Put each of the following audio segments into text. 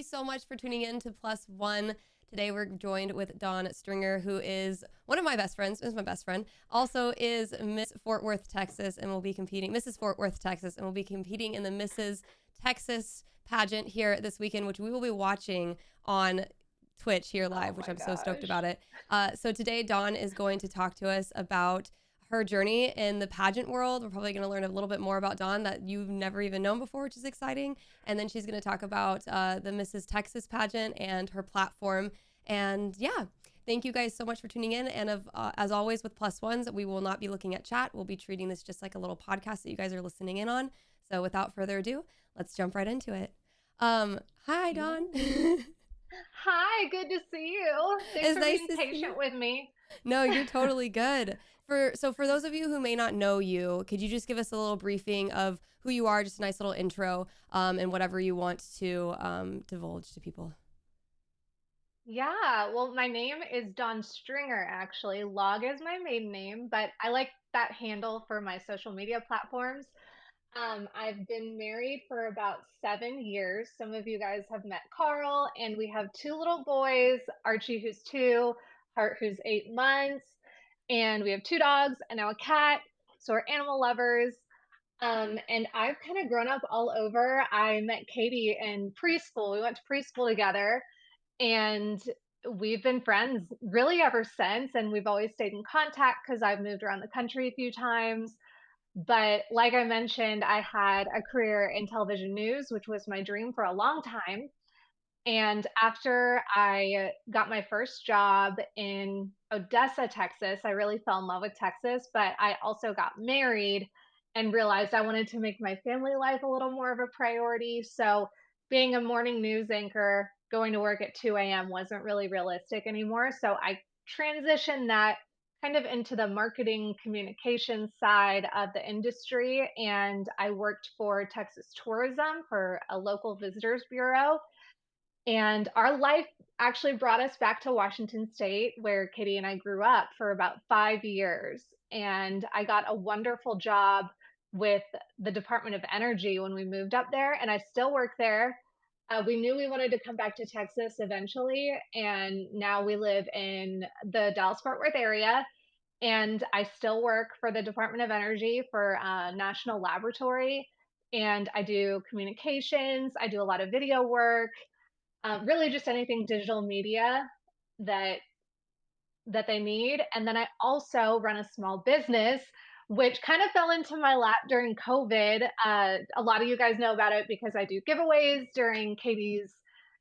you so much for tuning in to Plus One. Today we're joined with Dawn Stringer, who is one of my best friends, is my best friend, also is Miss Fort Worth, Texas, and will be competing, Mrs. Fort Worth, Texas, and will be competing in the Mrs. Texas pageant here this weekend, which we will be watching on Twitch here live, which I'm so stoked about it. So today Dawn is going to talk to us about her journey in the pageant world. We're probably going to learn a little bit more about Dawn that you've never even known before, which is exciting. And then she's going to talk about the Mrs. Texas pageant and her platform. And yeah, thank you guys so much for tuning in. And as always with Plus Ones, we will not be looking at chat. We'll be treating this just like a little podcast that you guys are listening in on. So without further ado, let's jump right into it. Hi, Dawn. Hi, good to see you. Thanks for being patient with me. No, you're totally good. For those of you who may not know you, could you just give us a little briefing of who you are, just a nice little intro, and whatever you want to divulge to people? Yeah, well, my name is Dawn Stringer, actually. Log is my maiden name, but I like that handle for my social media platforms. I've been married for about 7 years. Some of you guys have met Carl, and we have two little boys, Archie, who's 2, Hart, who's 8 months, and we have 2 dogs and now a cat. So we're animal lovers. And I've kind of grown up all over. I met Katy in preschool. We went to preschool together, and we've been friends really ever since. And we've always stayed in contact because I've moved around the country a few times. But like I mentioned, I had a career in television news, which was my dream for a long time. And after I got my first job in Odessa, Texas, I really fell in love with Texas, but I also got married and realized I wanted to make my family life a little more of a priority. So, being a morning news anchor, going to work at 2 a.m. wasn't really realistic anymore. So, I transitioned that kind of into the marketing communication side of the industry. And I worked for Texas Tourism for a local visitors bureau, and our life actually brought us back to Washington State, where Katy and I grew up for about 5 years. And I got a wonderful job with the Department of Energy when we moved up there, and I still work there. We knew we wanted to come back to Texas eventually, and now we live in the Dallas Fort Worth area. And I still work for the Department of Energy for National Laboratory, and I do communications. I do a lot of video work, really just anything digital media that they need. And then I also run a small business, which kind of fell into my lap during COVID. A lot of you guys know about it because I do giveaways during Katy's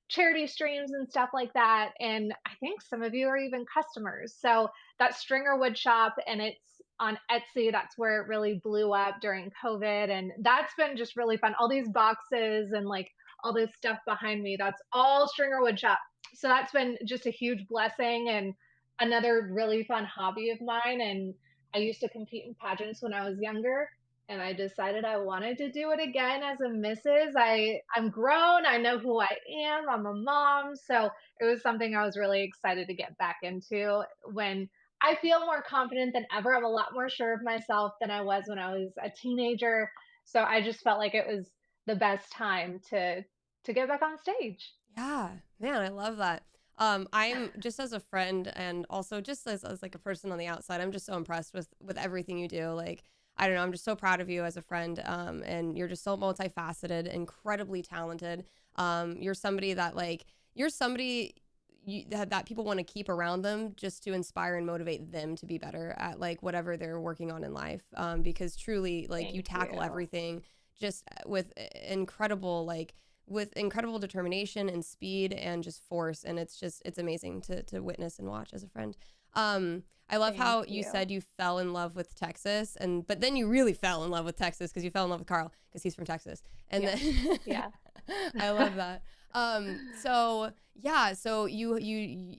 charity streams and stuff like that. And I think some of you are even customers. So that Stringer Wood Shop, and it's on Etsy. That's where it really blew up during COVID. And that's been just really fun. All these boxes and like all this stuff behind me, that's all Stringer Wood Shop. So that's been just a huge blessing and another really fun hobby of mine. And I used to compete in pageants when I was younger, and I decided I wanted to do it again as a Mrs. I'm grown, I know who I am, I'm a mom, so it was something I was really excited to get back into when I feel more confident than ever. I'm a lot more sure of myself than I was when I was a teenager. So I just felt like it was the best time to get back on stage. Yeah, man, I love that. I'm just as a friend and also just as like a person on the outside, I'm just so impressed with everything you do. Like, I don't know, I'm just so proud of you as a friend. And you're just so multifaceted, incredibly talented. You're somebody that that people want to keep around them just to inspire and motivate them to be better at like whatever they're working on in life. Because truly, like, you tackle everything just with incredible determination and speed and just force, and it's amazing to witness and watch as a friend. I love how you said you fell in love with Texas, but then you really fell in love with Texas because you fell in love with Carl because he's from Texas, and then I love that. So you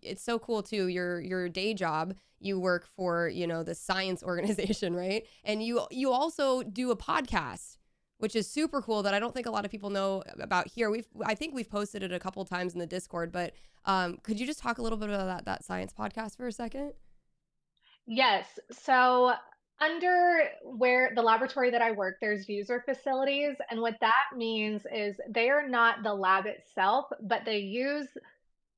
it's so cool too. Your day job, you work for the science organization, right? And you also do a podcast, which is super cool that I don't think a lot of people know about here. I think we've posted it a couple times in the Discord, but could you just talk a little bit about that science podcast for a second? Yes. So under where the laboratory that I work, there's user facilities. And what that means is they are not the lab itself, but they use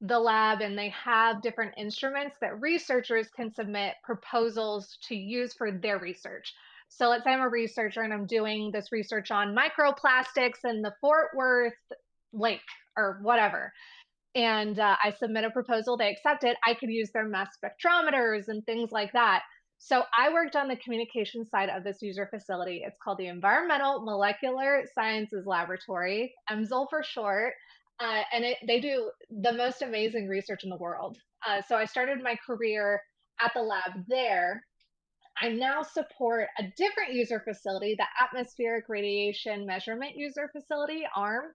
the lab and they have different instruments that researchers can submit proposals to use for their research. So let's say I'm a researcher and I'm doing this research on microplastics in the Fort Worth lake or whatever. And I submit a proposal, they accept it. I could use their mass spectrometers and things like that. So I worked on the communication side of this user facility. It's called the Environmental Molecular Sciences Laboratory, EMSL for short. They do the most amazing research in the world. So I started my career at the lab there. I now support a different user facility, the Atmospheric Radiation Measurement User Facility, ARM.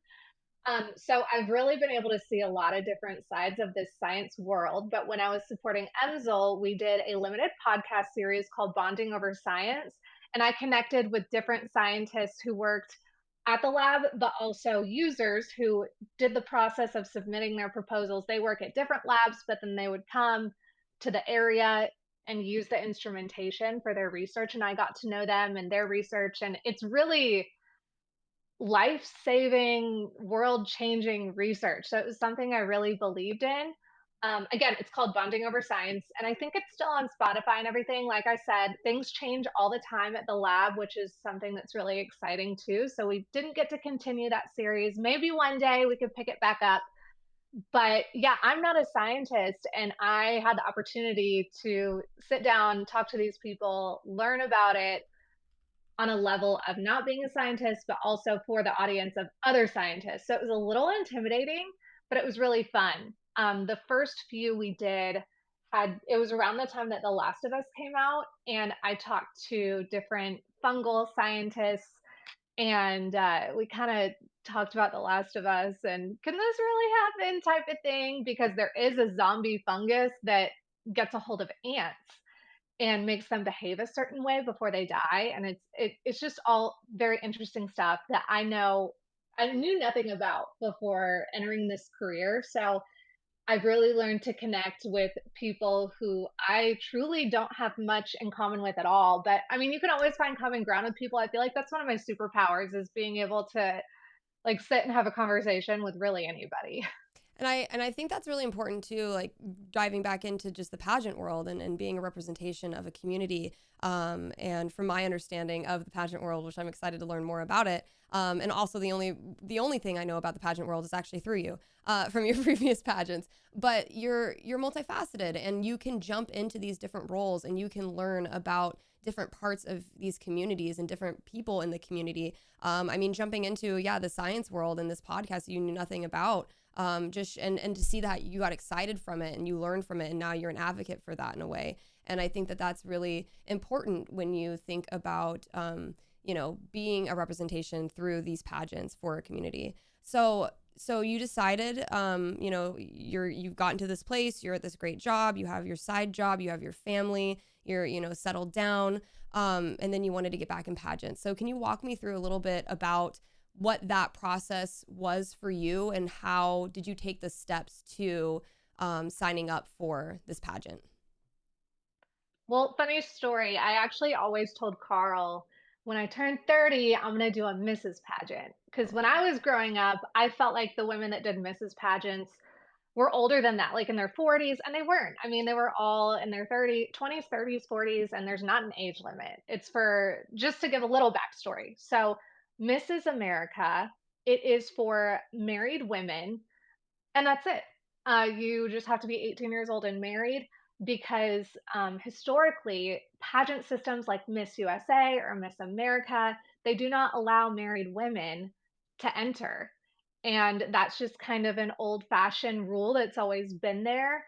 So I've really been able to see a lot of different sides of this science world. But when I was supporting EMSL, we did a limited podcast series called Bonding Over Science. And I connected with different scientists who worked at the lab, but also users who did the process of submitting their proposals. They work at different labs, but then they would come to the area and use the instrumentation for their research. And I got to know them and their research. And it's really life-saving, world-changing research. So it was something I really believed in. Again, it's called Bonding Over Science, and I think it's still on Spotify and everything. Like I said, things change all the time at the lab, which is something that's really exciting too. So we didn't get to continue that series. Maybe one day we could pick it back up. But yeah, I'm not a scientist, and I had the opportunity to sit down, talk to these people, learn about it, on a level of not being a scientist, but also for the audience of other scientists. So it was a little intimidating, but it was really fun. The first few we did it was around the time that The Last of Us came out, and I talked to different fungal scientists, and we kind of talked about The Last of Us and can this really happen type of thing because there is a zombie fungus that gets a hold of ants and makes them behave a certain way before they die. And it's just all very interesting stuff that I knew nothing about before entering this career. So I've really learned to connect with people who I truly don't have much in common with at all. But I mean, you can always find common ground with people. I feel like that's one of my superpowers is being able to like sit and have a conversation with really anybody. And I think that's really important too, like diving back into just the pageant world and being a representation of a community. And from my understanding of the pageant world, which I'm excited to learn more about it. And also the only thing I know about the pageant world is actually through you, from your previous pageants. But you're multifaceted and you can jump into these different roles and you can learn about different parts of these communities and different people in the community. I mean, jumping into, the science world and this podcast you knew nothing about, just and to see that you got excited from it and you learned from it and now you're an advocate for that in a way. And I think that that's really important when you think about being a representation through these pageants for a community. So you decided, you've gotten to this place, you're at this great job, you have your side job, you have your family, you're, settled down, and then you wanted to get back in pageants. So can you walk me through a little bit about what that process was for you and how did you take the steps to signing up for this pageant? Well, funny story. I actually always told Carl when I turned 30, I'm going to do a Mrs. pageant. Because when I was growing up, I felt like the women that did Mrs. pageants were older than that, like in their 40s, and they weren't. I mean, they were all in their 30s, 20s, 30s, 40s, and there's not an age limit. It's for just to give a little backstory. So, Mrs. America, it is for married women and that's it. You just have to be 18 years old and married because historically, pageant systems like Miss USA or Miss America, they do not allow married women to enter. And that's just kind of an old fashioned rule that's always been there.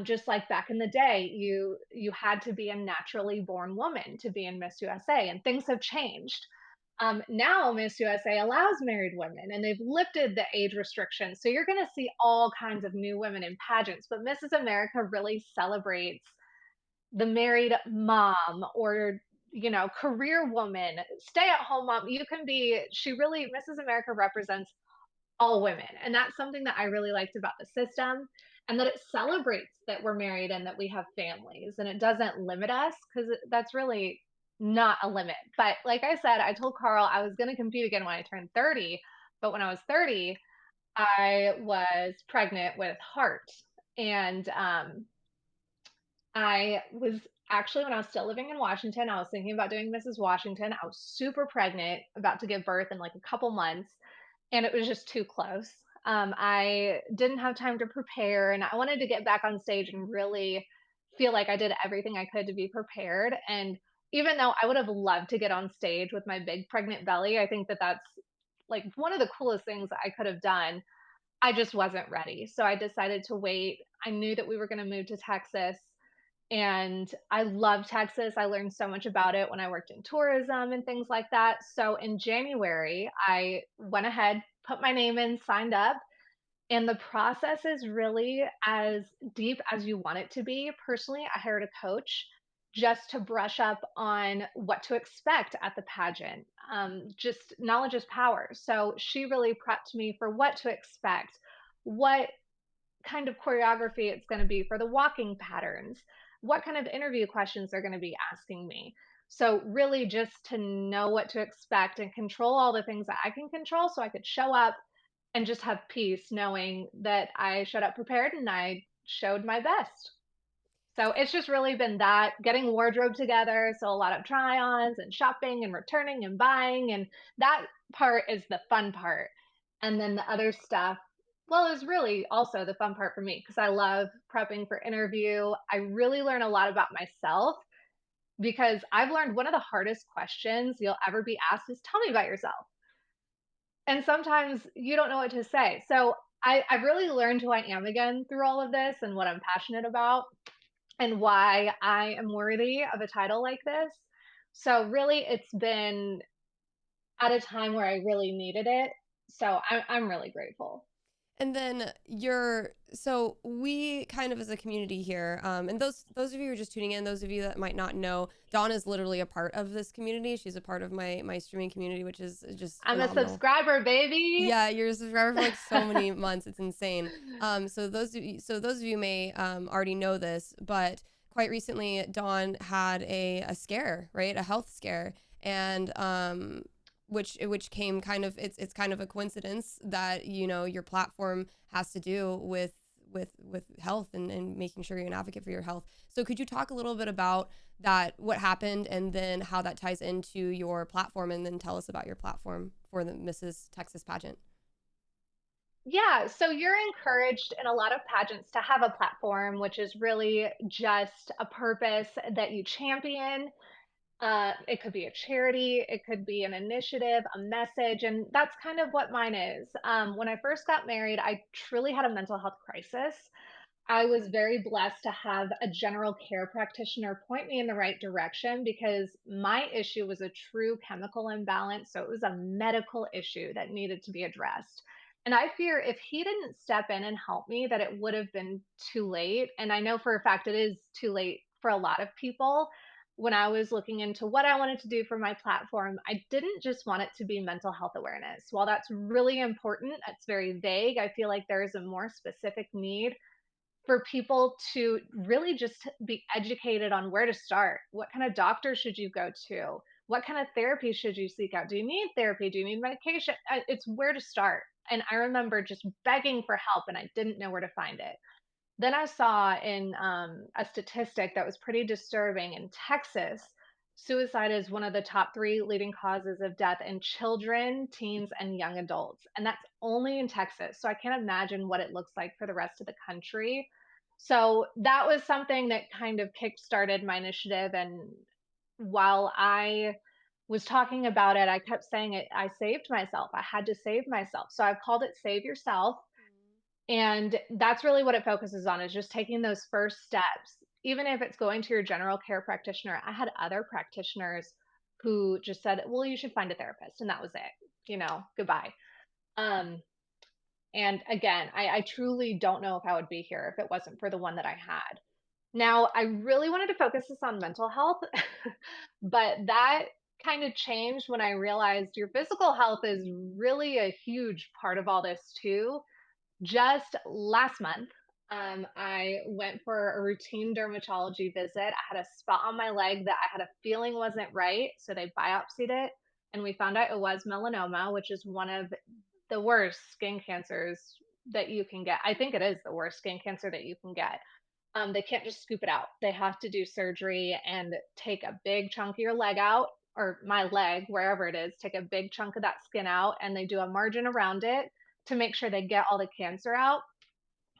Just like back in the day, you had to be a naturally born woman to be in Miss USA, and things have changed. Now Miss USA allows married women and they've lifted the age restrictions. So you're going to see all kinds of new women in pageants, but Mrs. America really celebrates the married mom or career woman, stay at home mom. She really, Mrs. America represents all women. And that's something that I really liked about the system and that it celebrates that we're married and that we have families and it doesn't limit us because that's really not a limit. But like I said, I told Carl I was going to compete again when I turned 30. But when I was 30, I was pregnant with Hart. And I was actually, when I was still living in Washington, I was thinking about doing Mrs. Washington. I was super pregnant, about to give birth in like a couple months, and it was just too close. I didn't have time to prepare, and I wanted to get back on stage and really feel like I did everything I could to be prepared. And even though I would have loved to get on stage with my big pregnant belly, I think that that's like one of the coolest things I could have done. I just wasn't ready. So I decided to wait. I knew that we were going to move to Texas, and I love Texas. I learned so much about it when I worked in tourism and things like that. So in January, I went ahead, put my name in, signed up, and the process is really as deep as you want it to be. Personally, I hired a coach just to brush up on what to expect at the pageant. Just knowledge is power. So she really prepped me for what to expect, what kind of choreography it's going to be for the walking patterns, what kind of interview questions they're going to be asking me. So, really, just to know what to expect and control all the things that I can control so I could show up and just have peace knowing that I showed up prepared and I showed my best. So it's just really been that getting wardrobe together. So a lot of try ons and shopping and returning and buying. And that part is the fun part. And then the other stuff, well, is really also the fun part for me because I love prepping for interview. I really learn a lot about myself because I've learned one of the hardest questions you'll ever be asked is tell me about yourself. And sometimes you don't know what to say. So I've really learned who I am again through all of this and what I'm passionate about and why I am worthy of a title like this. So really, it's been at a time where I really needed it. So I'm really grateful. And then so we kind of as a community here, and those of you who are just tuning in, those of you that might not know, Dawn is literally a part of this community. She's a part of my streaming community, which is just I'm a phenomenal. subscriber, baby. Yeah, you're a subscriber for like so many months. It's insane. So those of you may already know this, but quite recently, Dawn had a scare, right? A health scare, and which came kind of it's kind of a coincidence that your platform has to do with health and making sure you're an advocate for your health. So could you talk a little bit about that, what happened, and then how that ties into your platform, and then tell us about your platform for the Mrs. Texas pageant? Yeah, so you're encouraged in a lot of pageants to have a platform, which is really just a purpose that you champion. It could be a charity, it could be an initiative, a message, and that's kind of what mine is. When I first got married, I truly had a mental health crisis. I was very blessed to have a general care practitioner point me in the right direction because my issue was a true chemical imbalance. So it was a medical issue that needed to be addressed. And I fear if he didn't step in and help me, that it would have been too late. And I know for a fact it is too late for a lot of people. When I was looking into what I wanted to do for my platform, I didn't just want it to be mental health awareness. While that's really important, it's very vague. I feel like there is a more specific need for people to really just be educated on where to start. What kind of doctor should you go to? What kind of therapy should you seek out? Do you need therapy? Do you need medication? It's where to start. And I remember just begging for help and I didn't know where to find it. Then I saw in a statistic that was pretty disturbing in Texas. Suicide is one of the top three leading causes of death in children, teens, and young adults. And that's only in Texas. So I can't imagine what it looks like for the rest of the country. So that was something that kind of kickstarted my initiative. And while I was talking about it, I kept saying it, I saved myself. I had to save myself. So I've called it Save Yourself. And that's really what it focuses on is just taking those first steps. Even if it's going to your general care practitioner, I had other practitioners who just said, "Well, you should find a therapist." And that was it, goodbye. Um, and again, I truly don't know if I would be here if it wasn't for the one that I had. Now, I really wanted to focus this on mental health, but that kind of changed when I realized your physical health is really a huge part of all this too. Just last month, I went for a routine dermatology visit. I had a spot on my leg that I had a feeling wasn't right, so they biopsied it, and we found out it was melanoma, which is one of the worst skin cancers that you can get. I think it is the worst skin cancer that you can get. They can't just scoop it out. They have to do surgery and take a big chunk of your leg out, or my leg, wherever it is, take a big chunk of that skin out, and they do a margin around it to make sure they get all the cancer out.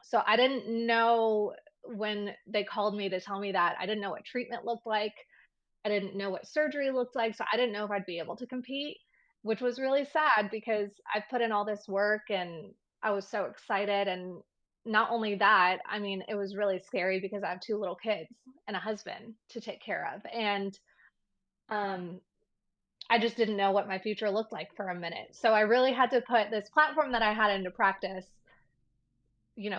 So I didn't know when they called me to tell me that. I didn't know what treatment looked like. I didn't know what surgery looked like. So I didn't know if I'd be able to compete, which was really sad because I put in all this work and I was so excited. And not only that, I mean, it was really scary because I have two little kids and a husband to take care of. And um, I just didn't know what my future looked like for a minute. So I really had to put this platform that I had into practice,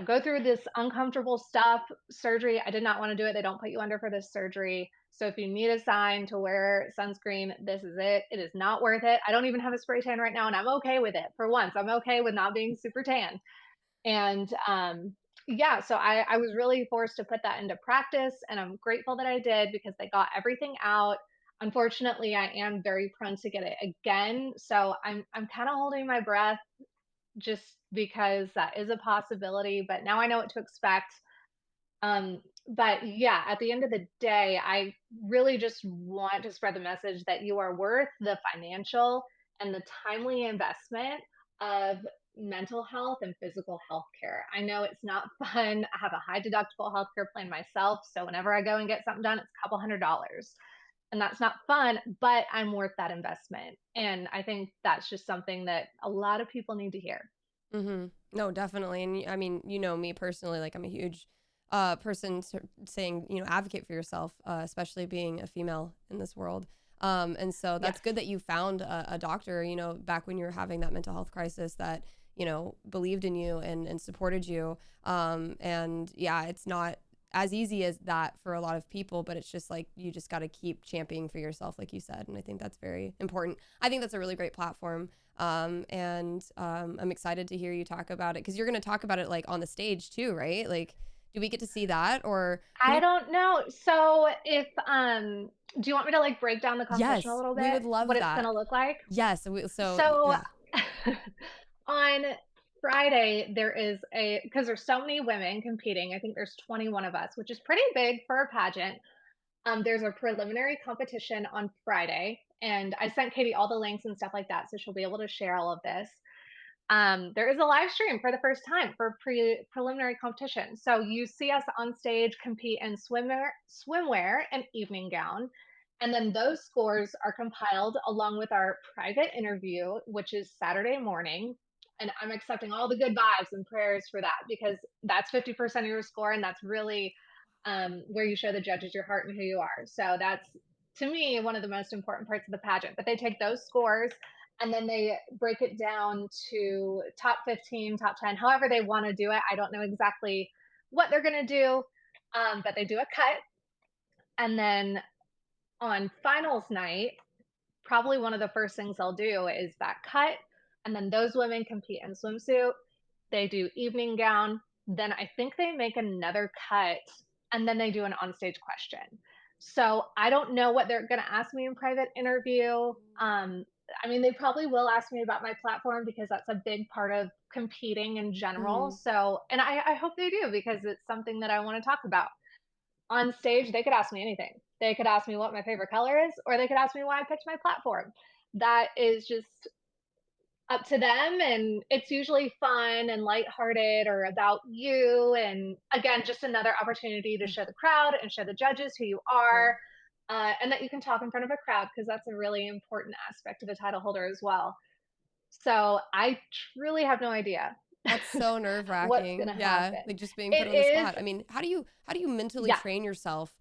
go through this uncomfortable stuff, surgery. I did not want to do it. They don't put you under for this surgery. So if you need a sign to wear sunscreen, this is it. It is not worth it. I don't even have a spray tan right now, and I'm okay with it. For once, I'm okay with not being super tan. And yeah, so I was really forced to put that into practice, and I'm grateful that I did because they got everything out. Unfortunately, I am very prone to get it again, so I'm kind of holding my breath just because that is a possibility, but now I know what to expect. But yeah, at the end of the day, I really just want to spread the message that you are worth the financial and the timely investment of mental health and physical health care. I know it's not fun. I have a high deductible healthcare plan myself. So whenever I go and get something done, it's a couple $100s. And that's not fun, but I'm worth that investment. And I think that's just something that a lot of people need to hear. Mm-hmm. No, definitely. And I mean, you know me personally, like I'm a huge person saying, advocate for yourself, especially being a female in this world. And so that's Yes. good that you found a doctor, back when you were having that mental health crisis that, believed in you and supported you. And yeah, it's not as easy as that for a lot of people, but it's just like you just got to keep championing for yourself, like you said. And I think that's very important. I think that's a really great platform. And I'm excited to hear you talk about it because you're going to talk about it like on the stage too, right? Like, do we get to see that, or can I you? don't know. So if do you want me to like break down the competition a Yes, little we bit? would love What it's that. gonna look like? Yes. So Yeah. on Friday there is a because there's so many women competing. I think there's 21 of us, which is pretty big for a pageant. There's a preliminary competition on Friday, and I sent Katie all the links and stuff like that, so she'll be able to share all of this. There is a live stream for the first time for preliminary competition. So you see us on stage compete in swimwear, and evening gown. And then those scores are compiled along with our private interview, which is Saturday morning. And I'm accepting all the good vibes and prayers for that because that's 50% of your score. And that's really where you show the judges your heart and who you are. So that's, to me, one of the most important parts of the pageant. But they take those scores and then they break it down to top 15, top 10, however they want to do it. I don't know exactly what they're going to do, but they do a cut. And then on finals night, probably one of the first things they'll do is that cut. And then those women compete in swimsuit. They do evening gown. Then I think they make another cut and then they do an onstage question. So I don't know what they're going to ask me in private interview. I mean, they probably will ask me about my platform because that's a big part of competing in general. Mm-hmm. So, and I hope they do because it's something that I want to talk about. On stage, they could ask me anything. They could ask me what my favorite color is, or they could ask me why I picked my platform. That is just up to them, and it's usually fun and lighthearted or about you, and again, just another opportunity to show the crowd and show the judges who you Yeah. are, and that you can talk in front of a crowd because that's a really important aspect of a title holder as well. So I truly have no idea That's so what's nerve-wracking. gonna Yeah, happen. like just being put It on the is, spot. I mean, how do you mentally yeah. train yourself?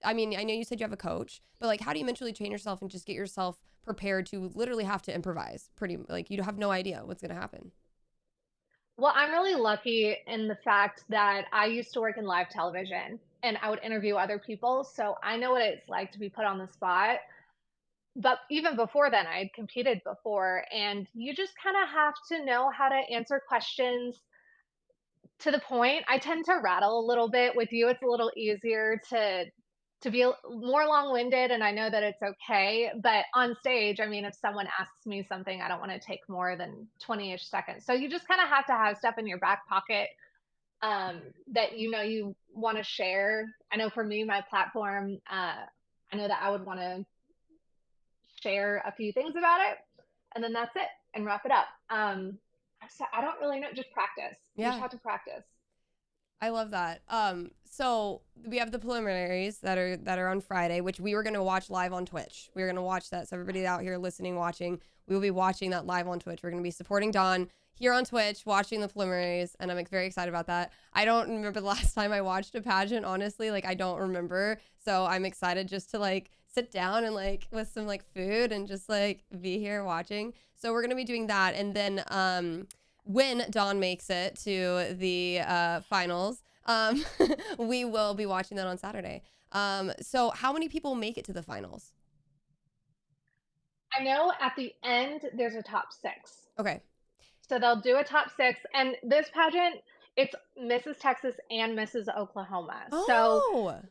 I mean, I know you said you have a coach, but like how do you mentally train yourself and just get yourself prepared to literally have to improvise? Pretty like you have no idea what's going to happen. Well, I'm really lucky in the fact that I used to work in live television and I would interview other people. So I know what it's like to be put on the spot. But even before then, I had competed before, and you just kind of have to know how to answer questions To the point. I tend to rattle a little bit. With you, it's a little easier to be more long-winded, and I know that it's okay. But on stage, I mean, if someone asks me something, I don't want to take more than 20-ish seconds. So you just kind of have to have stuff in your back pocket that you want to share. I know for me, my platform, I know that I would want to share a few things about it, and then that's it, and wrap it up. So I don't really know. Just practice. You just Yeah. have to practice. I love that. So we have the preliminaries that are on Friday, which we were gonna watch live on Twitch. We were gonna watch that. So everybody out here listening, watching, we will be watching that live on Twitch. We're gonna be supporting Dawn here on Twitch, watching the preliminaries, and I'm like very excited about that. I don't remember the last time I watched a pageant, honestly. Like I don't remember. So I'm excited just to like sit down and like with some like food and just like be here watching. So we're gonna be doing that, and then when Dawn makes it to the finals, we will be watching that on Saturday. So how many people make it to the finals? I know at the end there's a top 6. Okay. So they'll do a top 6, and this pageant, it's Mrs. Texas and Mrs. Oklahoma. So, Oh.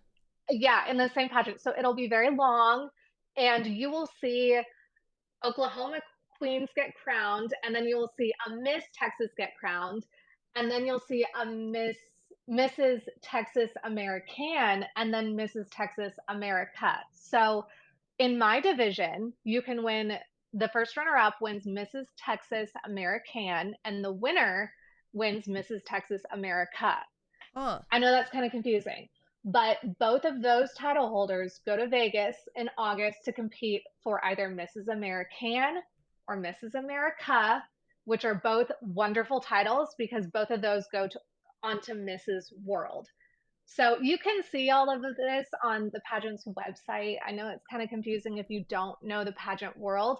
yeah, in the same pageant. So it'll be very long, and you will see Oklahoma queens get crowned, and then you will see a Miss Texas get crowned, and then you'll see a Mrs. Texas American, and then Mrs. Texas America. So in my division, you can win. The first runner up wins Mrs. Texas American, and the winner wins Mrs. Texas America. Huh. I know that's kind of confusing, but both of those title holders go to Vegas in August to compete for either Mrs. American or Mrs. America, which are both wonderful titles because both of those go onto Mrs. World. So you can see all of this on the pageant's website. I know it's kind of confusing if you don't know the pageant world.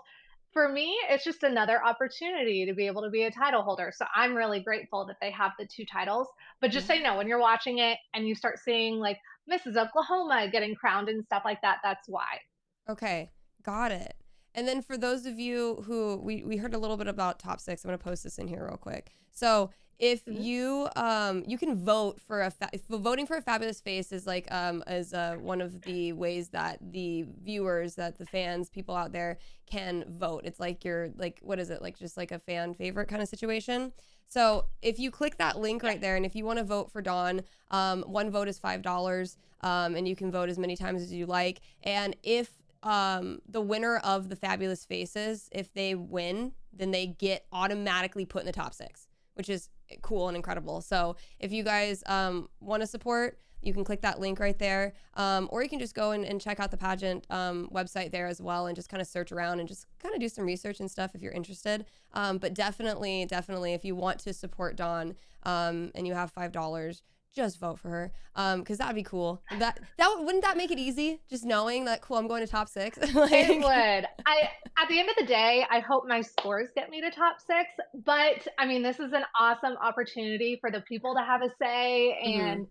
For me, it's just another opportunity to be able to be a title holder. So I'm really grateful that they have the two titles. But just say Yeah. no when you're watching it and you start seeing like Mrs. Oklahoma getting crowned and stuff like that. That's why. Okay, got it. And then for those of you who we heard a little bit about top six, I'm gonna post this in here real quick. So if Mhm. you can vote for if voting for a fabulous face is like one of the ways that the viewers, that the fans, people out there can vote. It's like you're like, what is it, like just like a fan favorite kind of situation. So if you click that link Yeah. right there, and if you want to vote for Dawn, one vote is $5, and you can vote as many times as you like. And if the winner of the Fabulous Faces, if they win, then they get automatically put in the top six, which is cool and incredible. So if you guys want to support, you can click that link right there, or you can just go and check out the pageant website there as well, and just kind of search around and just kind of do some research and stuff if you're interested. But definitely, if you want to support Dawn, and you have $5, just vote for her, because that'd be cool. Wouldn't that make it easy, just knowing that, cool, I'm going to top six. It Like, would. I At the end of the day, I hope my scores get me to top 6, but I mean, this is an awesome opportunity for the people to have a say mhm. and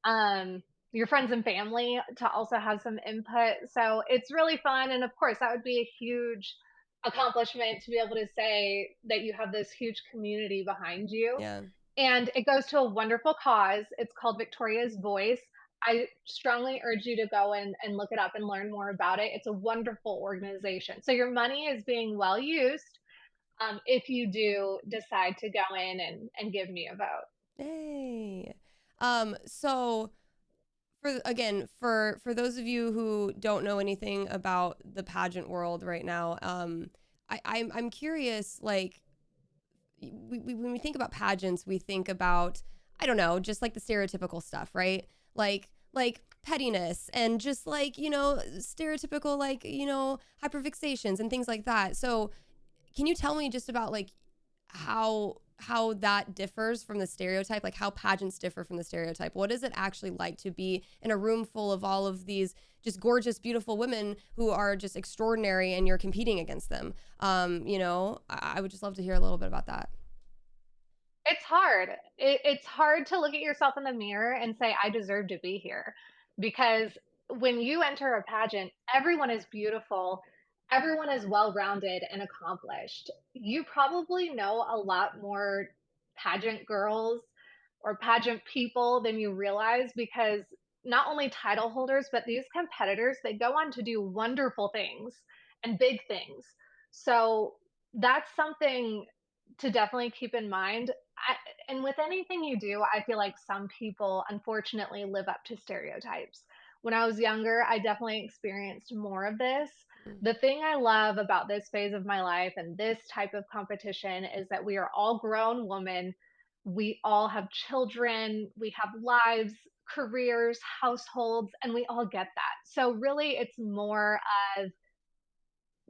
um your friends and family to also have some input. So it's really fun, and of course, that would be a huge accomplishment to be able to say that you have this huge community behind you. Yeah. And it goes to a wonderful cause. It's called Victoria's Voice. I strongly urge you to go and look it up and learn more about it. It's a wonderful organization. So your money is being well used if you do decide to go in and give me a vote. Hey. So for those of you who don't know anything about the pageant world right now, I'm curious, like, when we think about pageants, we think about, I don't know, just like the stereotypical stuff, right? Like pettiness and just like, stereotypical, like, hyperfixations and things like that. So can you tell me just about like how that differs from the stereotype, like how pageants differ from the stereotype? What is it actually like to be in a room full of all of these just gorgeous, beautiful women who are just extraordinary, and you're competing against them? I would just love to hear a little bit about that. It's hard. It's hard to look at yourself in the mirror and say, I deserve to be here. Because when you enter a pageant, everyone is beautiful, everyone is well rounded and accomplished. You probably know a lot more pageant girls or pageant people than you realize, because not only title holders, but these competitors, they go on to do wonderful things and big things. So that's something to definitely keep in mind. I, and with anything you do, I feel like some people unfortunately live up to stereotypes. When I was younger, I definitely experienced more of this. Mm. The thing I love about this phase of my life and this type of competition is that we are all grown women. We all have children, we have lives, careers, households, and we all get that. So, really, it's more of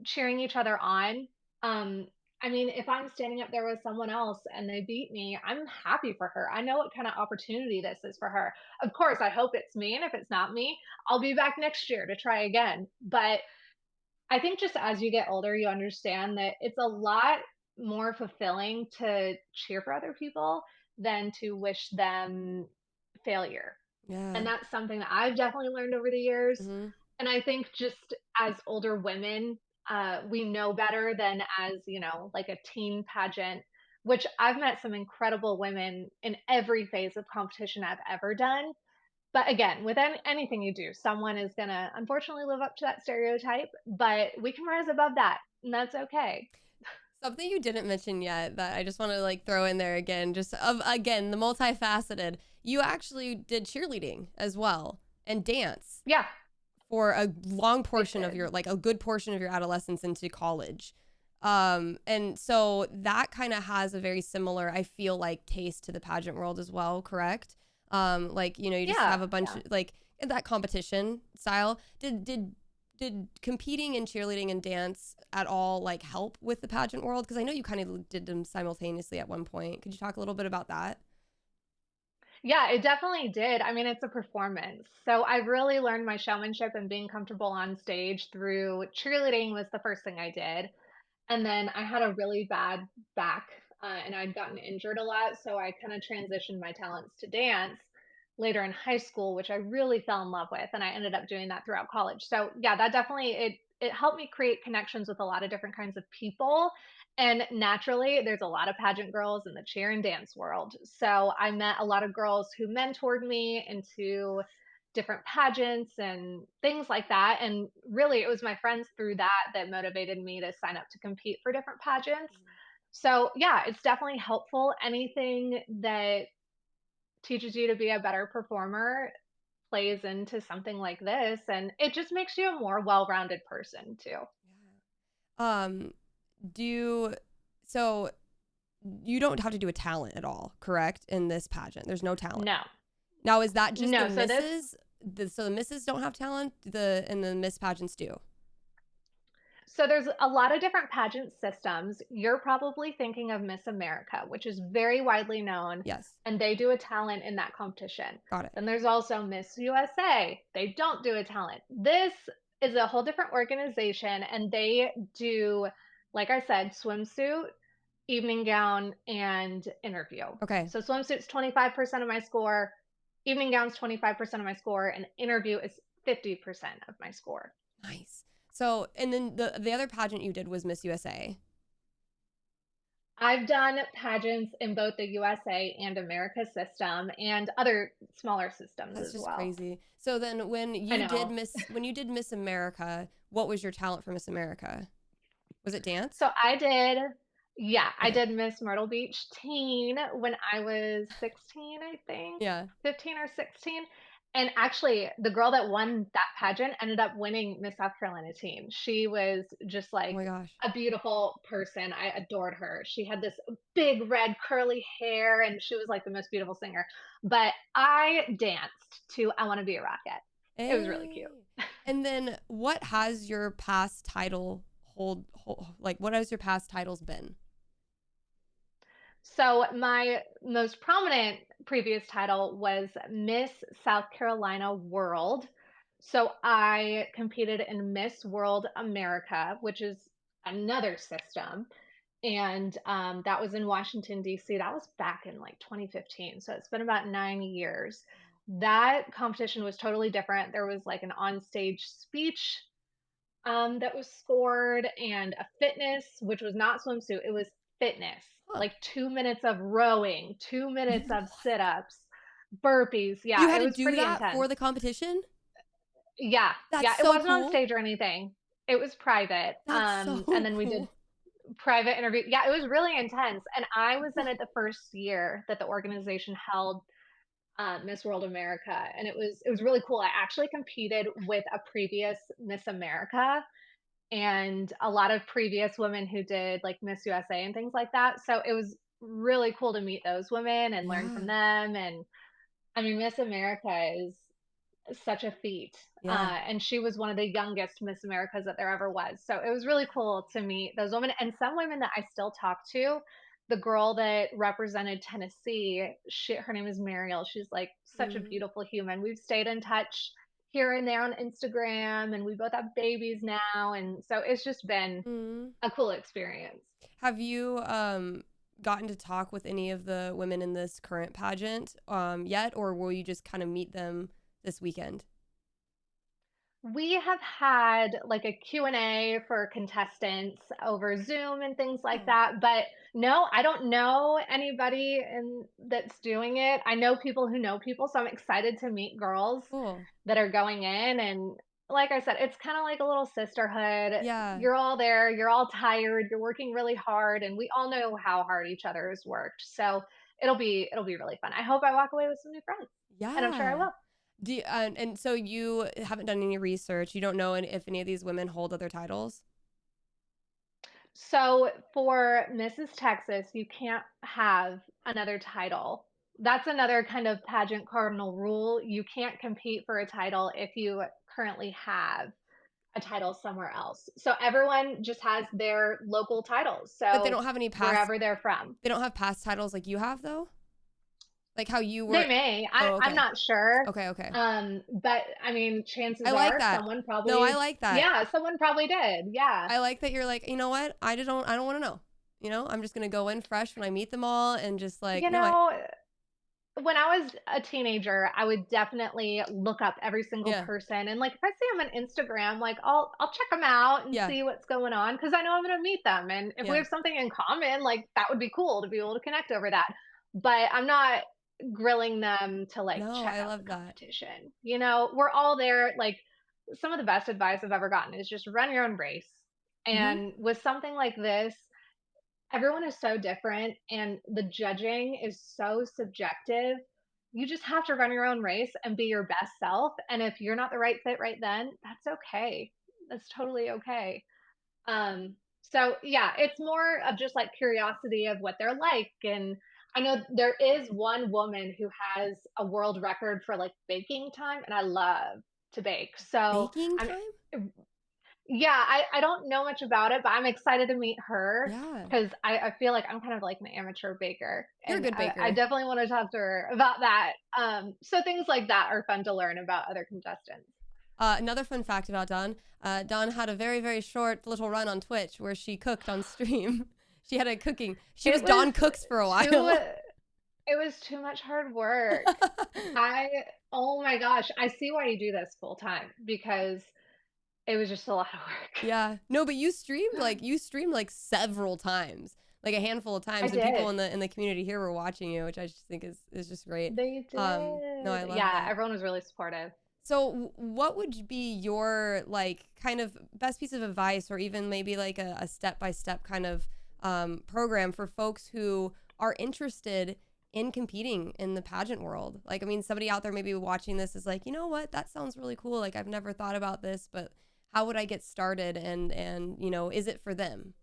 cheering each other on. Um, I mean, if I'm standing up there with someone else and they beat me, I'm happy for her. I know what kind of opportunity this is for her. Of course, I hope it's me. And if it's not me, I'll be back next year to try again. But I think just as you get older, you understand that it's a lot more fulfilling to cheer for other people than to wish them failure. And Yeah. that's something that I've definitely learned over the years. Hmm. And I think just as older women, we know better than as, like a teen pageant, which I've met some incredible women in every phase of competition I've ever done. But again, with anything you do, someone is going to unfortunately live up to that stereotype, but we can rise above that, and that's okay. Something you didn't mention yet that I just want to like throw in there again, just of again the multifaceted. You actually did cheerleading as well and dance Yeah, for a long I portion of did. your like a good portion of your adolescence into college. And so that kind of has a very similar, I feel like, taste to the pageant world as well, correct? Like, you know, you just Yeah, have a bunch yeah. of like in that competition style. Did competing in cheerleading and dance at all like help with the pageant world? Because I know you kind of did them simultaneously at one point. Could you talk a little bit about that? Yeah, it definitely did. I mean, it's a performance. So I really learned my showmanship and being comfortable on stage through cheerleading was the first thing I did. And then I had a really bad back, and I'd gotten injured a lot, so I kind of transitioned my talents to dance later in high school, which I really fell in love with, and I ended up doing that throughout college. So yeah, that definitely it helped me create connections with a lot of different kinds of people. And naturally, there's a lot of pageant girls in the cheer and dance world. So I met a lot of girls who mentored me into different pageants and things like that. And really, it was my friends through that that motivated me to sign up to compete for different pageants. So, yeah, it's definitely helpful. Anything that teaches you to be a better performer plays into something like this. And it just makes you a more well rounded person, too. Yeah. Do you, so you don't have to do a talent at all, correct? In this pageant, there's no talent. No, Now, is that just the no. So, this misses? So the misses don't have talent, and the miss pageants do. So there's a lot of different pageant systems. You're probably thinking of Miss America, which is very widely known, Yes, and they do a talent in that competition. got it. Then there's also Miss USA. They don't do a talent. This is a whole different organization, and they do, like I said, swimsuit, evening gown, and interview. Okay, So swimsuit's 25% of my score, evening gown's 25% of my score, and interview is 50% of my score. nice. So, and then the other pageant you did was Miss USA. I've done pageants in both the USA and America system and other smaller systems That's as just well. crazy. So then, I know. When you did Miss America, what was your talent for Miss America? Was it dance? So I did, yeah, I Okay, did Miss Myrtle Beach teen when I was 16, I think, yeah. 15 or 16. And actually, the girl that won that pageant ended up winning Miss South Carolina teen. She was just Oh like my gosh. a beautiful person. I adored her. She had this big red curly hair and she was like the most beautiful singer. But I danced to I Want to Be a Rocket. It was really cute. Hey. And then, what has your past title like? What has your past titles been? So my most prominent previous title was Miss South Carolina World. So I competed in Miss World America, which is another system. And that was in Washington, D.C. That was back in like 2015. So it's been about 9 years. That competition was totally different. There was like an onstage speech that was scored and a fitness, which was not swimsuit, it was fitness. Huh. like 2 minutes of rowing, 2 minutes of What? sit-ups, burpees. You Yeah, had it to was do pretty that for intense. the competition? Yeah, That's yeah, it so wasn't on cool. stage or anything. It was private. That's so And then we did cool. private interview. Yeah, it was really intense. And I was in it the first year that the organization held Miss World America, and it was really cool. I actually competed with a previous Miss America and a lot of previous women who did like Miss USA and things like that. So it was really cool to meet those women and learn from Yeah. them. And I mean, Miss America is such a feat. Yeah. And she was one of the youngest Miss Americas that there ever was. So it was really cool to meet those women and some women that I still talk to. The girl that represented Tennessee, her name is Mariel. She's like such a Mhm. beautiful human. We've stayed in touch here and there on Instagram, and we both have babies now. And so it's just been Mhm. a cool experience. Have you gotten to talk with any of the women in this current pageant yet, or will you just kind of meet them this weekend? We have had like a Q&A for contestants over Zoom and things like Oh, that, but no, I don't know anybody that's doing it. I know people who know people, so I'm excited to meet girls cool. that are going in. And like I said, it's kind of like a little sisterhood. Yeah. You're all there, you're all tired, you're working really hard, and we all know how hard each other has worked. So it'll be really fun. I hope I walk away with some new friends, and I'm sure I Yeah. will. Do you, and so you haven't done any research. You don't know if any of these women hold other titles? So for Mrs. Texas, you can't have another title. That's another kind of pageant cardinal rule. You can't compete for a title if you currently have a title somewhere else. So everyone just has their local titles. But they So don't have any past wherever they're from. they don't have past titles like you have though? Like how you They were. may. Oh, I'm okay. not sure. Okay, okay. But I mean, I chances like are that. someone No, I probably, like that. yeah, someone probably did. Yeah. I like that you're like, "You know what? I don't want to know. You know, I'm just going to go in fresh when I meet them all and just like, You no, I know, when I was a teenager, I would definitely look up every single yeah. person, and like if I see them on Instagram, like I'll check them out and Yeah. see what's going on because I know I'm going to meet them, and if we Yeah. have something in common, like that would be cool to be able to connect over that. But I'm not grilling them to like No, check I out the love that. competition. We're all there. Like some of the best advice I've ever gotten is just run your own race. Mhm. And with something like this, everyone is so different and the judging is so subjective. You just have to run your own race and be your best self. And if you're not the right fit right then, that's okay. That's totally okay. So yeah, it's more of just like curiosity of what they're like. And I know there is one woman who has a world record for like baking time, and I love to bake. So Baking I'm time? yeah, I don't know much about it, but I'm excited to meet her Yeah. because I feel like I'm kind of like an amateur baker, You're a and good I baker. definitely want to talk to her about that. So things like that are fun to learn about other contestants. Another fun fact about Dawn. Dawn had a very, very short little run on Twitch where she cooked on stream. She had a cooking. She was It was Dawn Cooks for a too while. it was too much hard work. I Oh my gosh, I see why you do this full time because it was just a lot of work. Yeah. No, but you streamed like several times, like a handful of I times, and people did. in the community here were watching you, which I just think is just great. They No, I did. love Yeah, that. everyone was really supportive. So, what would be your like kind of best piece of advice, or even maybe like a step by step kind of program for folks who are interested in competing in the pageant world? Like, I mean, somebody out there maybe watching this is like, you know what, that sounds really cool. Like, I've never thought about this, but how would I get started? And is it for them?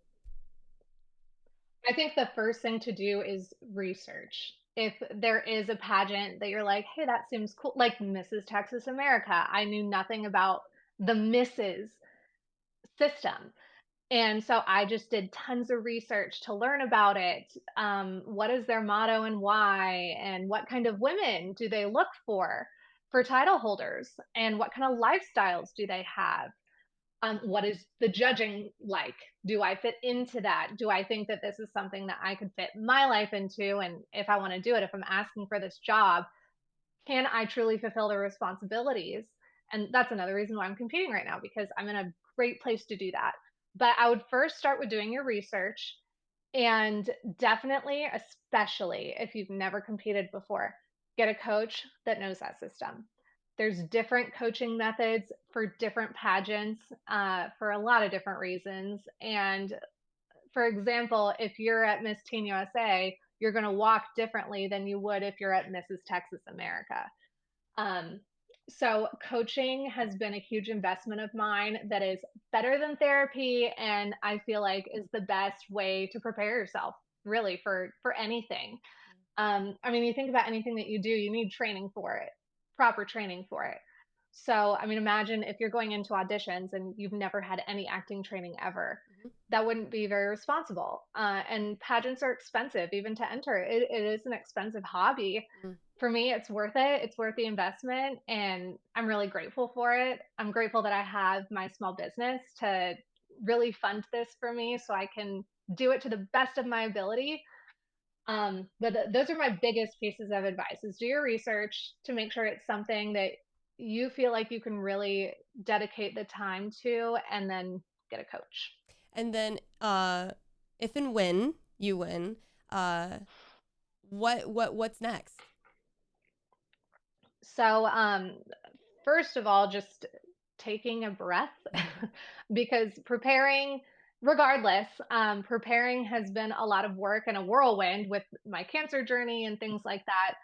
I think the first thing to do is research. If there is a pageant that you're like, hey, that seems cool, like Mrs. Texas America, I knew nothing about the Mrs. system. And so I just did tons of research to learn about it. What is their motto and why? And what kind of women do they look for title holders? And what kind of lifestyles do they have? What is the judging like? Do I fit into that? Do I think that this is something that I could fit my life into? And if I want to do it, if I'm asking for this job, can I truly fulfill the responsibilities? And that's another reason why I'm competing right now because I'm in a great place to do that. But I would first start with doing your research. And definitely, especially if you've never competed before, get a coach that knows that system. There's different coaching methods for different pageants for a lot of different reasons. And for example, if you're at Miss Teen USA, you're going to walk differently than you would if you're at Mrs. Texas America. Um, so coaching has been a huge investment of mine that is better than therapy, and I feel like is the best way to prepare yourself really for anything. I mean, you think about anything that you do, you need training for it, proper training for it. So, I mean, imagine if you're going into auditions and you've never had any acting training ever. Mhm. That wouldn't be very responsible. And pageants are expensive, even to enter. It is an expensive hobby. Mm. For me, it's worth it. It's worth the investment, and I'm really grateful for it. I'm grateful that I have my small business to really fund this for me so I can do it to the best of my ability. But those are my biggest pieces of advice is do your research to make sure it's something that you feel like you can really dedicate the time to, and then get a coach. And then if and when you win, uh what's next? So, first of all, just taking a breath because preparing has been a lot of work and a whirlwind with my cancer journey and things like that.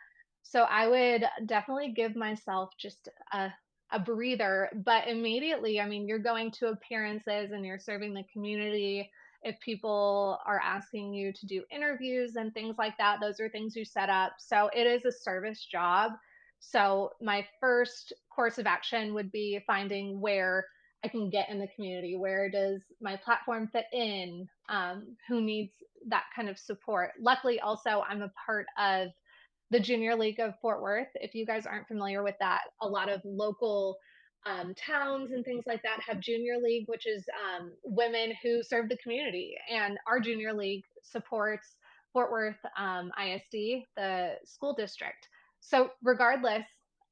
So I would definitely give myself just a breather, but immediately, I mean, you're going to appearances and you're serving the community. If people are asking you to do interviews and things like that, those are things you set up. So it is a service job. So my first course of action would be finding where I can get in the community. Where does my platform fit in? Who needs that kind of support? Luckily, also, I'm a part of the Junior League of Fort Worth. If you guys aren't familiar with that, a lot of local towns and things like that have Junior League, which is women who serve the community. And our Junior League supports Fort Worth ISD, the school district. So, regardless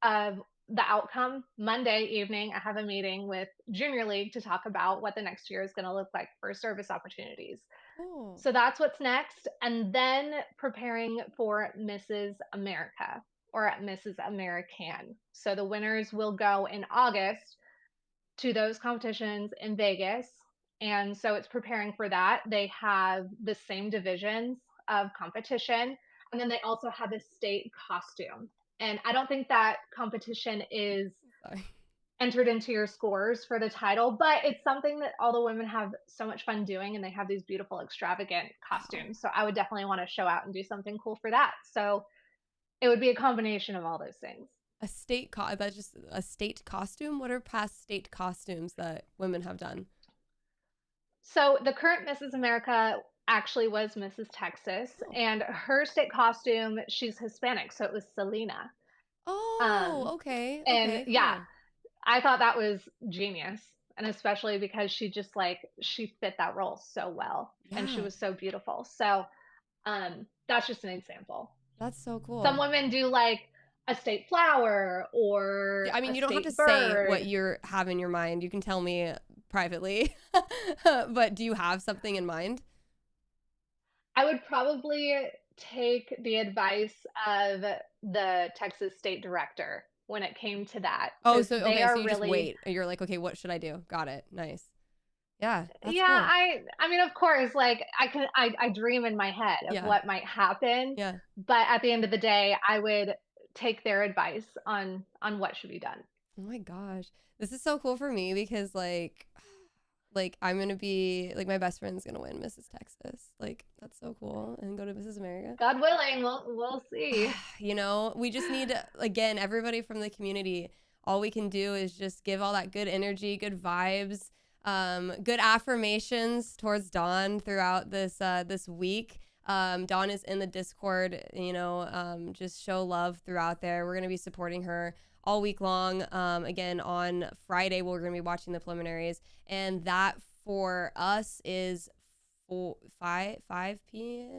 of the outcome, Monday evening, I have a meeting with Junior League to talk about what the next year is going to look like for service opportunities. Cool. So that's what's next. And then preparing for Mrs. America or at Mrs. American. So the winners will go in August to those competitions in Vegas. And so it's preparing for that. They have the same divisions of competition. And then they also have a state costume. And I don't think that competition is Sorry. entered into your scores for the title, but it's something that all the women have so much fun doing, and they have these beautiful, extravagant Wow. costumes. So I would definitely want to show out and do something cool for that. So it would be a combination of all those things. That's just a state costume. What are past state costumes that women have done? So the current Mrs. America actually was Mrs. Texas, Oh. and her state costume, she's Hispanic, so it was Selena. Oh, Um, okay. and Okay, yeah, cool. I thought that was genius. And especially because she just like she fit that role so well and she Yeah. was so beautiful. So that's just an example. That's so Some cool. women do like a state flower Yeah, or I mean, a you don't have to state say what bird. you have in your mind. You can tell me privately. But do you have something in mind? I would probably take the advice of the Texas state director when it came to that Oh, because so they okay, so are you just really. wait. You're like, okay, what should I do? Got it. Nice. Yeah, that's Yeah, cool. I mean, of course, like I dream in my head of Yeah. what might happen, Yeah. but at the end of the day, I would take their advice on what should be done. Oh my gosh. This is so cool for me because like I'm gonna be like my best friend's gonna win Mrs. Texas. Like that's so cool. And go to Mrs. America. God willing, we'll see. You know, we just need again everybody from the community. All we can do is just give all that good energy, good vibes, good affirmations towards Dawn throughout this week. Dawn is in the Discord. You know, just show love throughout there. We're gonna be supporting her all week long. Again on Friday, we're gonna be watching the preliminaries, and that for us is 5 p.m.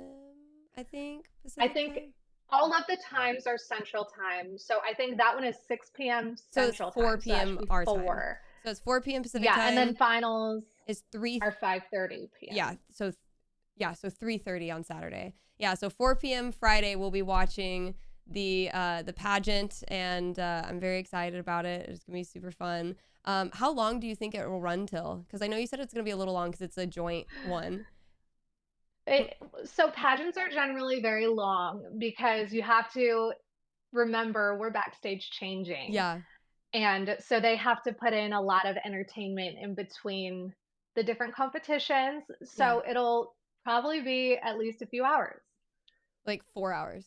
I think I Pacific think time. all of the times are Central Time, so I think that one is 6 p.m. So it's Central 4 Time, so that should p.m. be our time. 4. So it's 4 p.m. Pacific Yeah, and then time finals is 3. are 5:30 Yeah. p.m. So Yeah, so 3:30 on Saturday. Yeah, so 4 p.m. Friday we'll be watching the pageant, and I'm very excited about it. It's gonna be super fun. How long do you think it will run till? Because I know you said it's gonna be a little long because it's a joint one. It, so pageants are generally very long because you have to remember we're backstage changing. Yeah, And so they have to put in a lot of entertainment in between the different competitions. yeah, So it'll probably be at least a few hours. like 4 hours.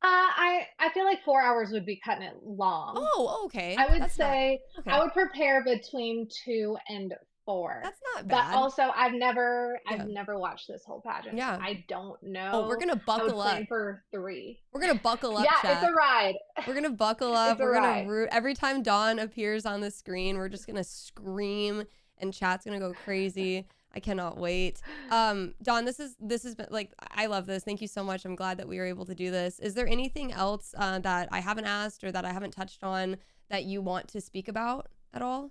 I feel like 4 hours would be cutting it long. Oh, okay. I would That's not say I okay. would prepare between 2 and 4. That's not But bad. also I've Yeah, never watched this whole pageant, so yeah. I don't Oh, we're know. gonna I would buckle plan up. for 3. We're gonna buckle up, Yeah, it's a chat. ride. We're gonna buckle up. It's a We're gonna ride. root every time Dawn appears on the screen. We're just gonna scream, and chat's gonna go crazy. I cannot wait. Dawn, this has been like I love this. Thank you so much. I'm glad that we were able to do this. Is there anything else that I haven't asked or that I haven't touched on that you want to speak about at all?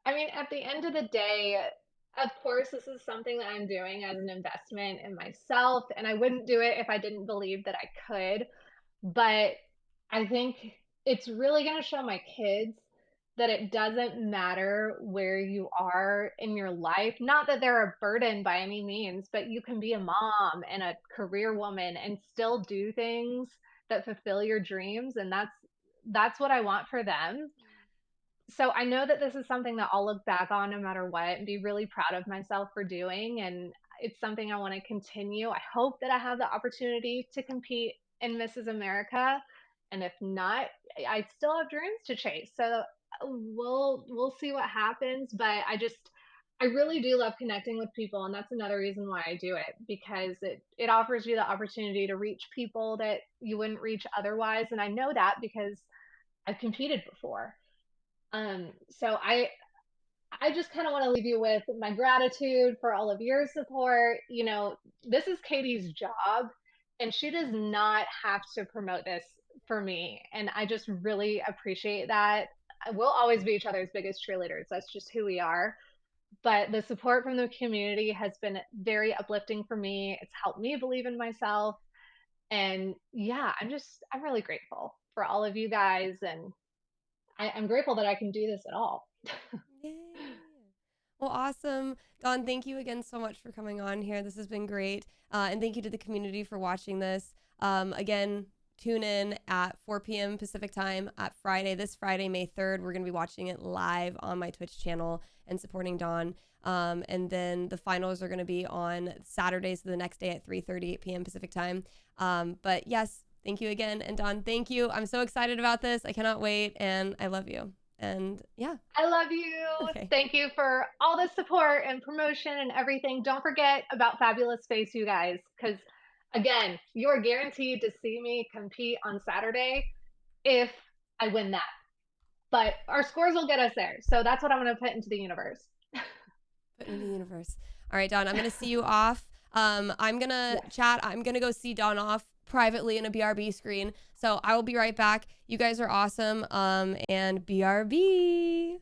I mean, at the end of the day, of course, this is something that I'm doing as an investment in myself, and I wouldn't do it if I didn't believe that I could. But I think it's really going to show my kids that it doesn't matter where you are in your life. Not that they're a burden by any means, but you can be a mom and a career woman and still do things that fulfill your dreams, and that's what I want for them. So I know that this is something that I'll look back on no matter what and be really proud of myself for doing. And it's something I want to continue. I hope that I have the opportunity to compete in Mrs. America. And if not, I still have dreams to chase. So we'll see what happens. But I really do love connecting with people, and that's another reason why I do it, because it offers you the opportunity to reach people that you wouldn't reach otherwise. And I know that because I've competed before. So I just kind of want to leave you with my gratitude for all of your support. You know, this is Katie's job, and she does not have to promote this for me. And I just really appreciate that. We'll always be each other's biggest cheerleaders. That's just who we are. But the support from the community has been very uplifting for me. It's helped me believe in myself. And yeah, I'm really grateful for all of you guys. And I'm grateful that I can do this at all. Yay. Well, awesome. Dawn, thank you again so much for coming on here. This has been great. And thank you to the community for watching this. Again, tune in at 4 p.m. Pacific time at this Friday, May 3rd. We're going to be watching it live on my Twitch channel and supporting Dawn. And then the finals are going to be on Saturday, so the next day at 3:38 p.m. Pacific time. But yes, thank you again. And Dawn, thank you. I'm so excited about this. I cannot wait. And I love you. And yeah. I love you. Okay. Thank you for all the support and promotion and everything. Don't forget about Fabulous Face, you guys, because again, you're guaranteed to see me compete on Saturday if I win that. But our scores will get us there. So that's what I'm going to put into the universe. Put in the universe. All right, Dawn, I'm going to see you off. I'm going to Yes. chat. I'm going to go see Dawn off privately in a BRB screen. So I will be right back. You guys are awesome. And BRB.